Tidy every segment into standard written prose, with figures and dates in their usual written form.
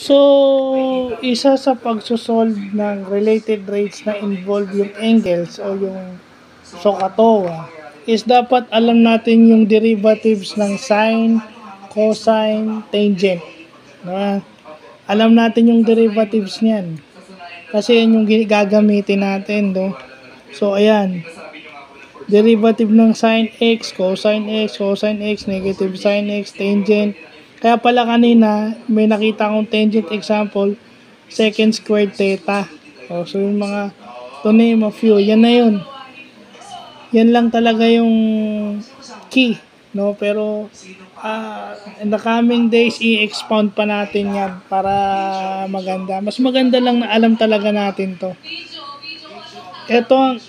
So, isa sa pagsosolve ng related rates na involve yung angles o yung SOHCAHTOA is dapat alam natin yung derivatives ng sine, cosine, tangent. Alam natin yung derivatives niyan. Kasi yan yung gagamitin natin. No? So, ayan. Derivative ng sine x, cosine x, negative sine x, tangent. Kaya pala kanina, may nakita akong tangent example, secant squared theta. So yung mga, to name a few, yan na yun. Yan lang talaga yung key. No? Pero, in the coming days, i-expound pa natin yan para maganda. Mas maganda lang na alam talaga natin to. Ito ang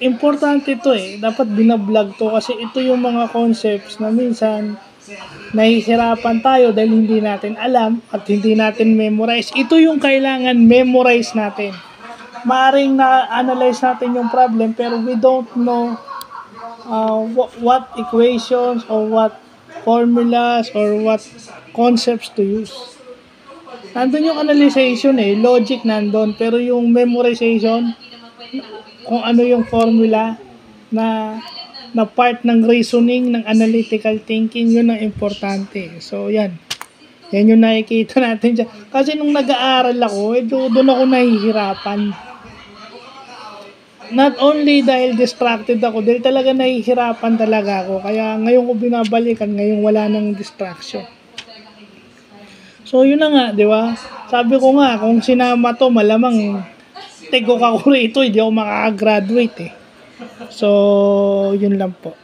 importante ito dapat binablog to kasi ito yung mga concepts na minsan nahihirapan tayo dahil hindi natin alam at hindi natin memorize. Ito yung kailangan memorize natin. Maaring na-analyze natin yung problem pero we don't know what equations or what formulas or what concepts to use. Nandun yung analyzation logic nandun, pero yung memorization, kung ano yung formula na part ng reasoning, ng analytical thinking, yun ang importante. So, yan. Yan yung nakikita natin dyan. Kasi nung nag-aaral ako, doon ako nahihirapan. Not only dahil distracted ako, dahil talaga nahihirapan talaga ako. Kaya ngayon ko binabalikan, ngayon wala nang distraction. So, yun na nga, di ba? Sabi ko nga, kung sinama to, malamang tego ka ko rito, hindi ako makakagraduate So, yun lang po.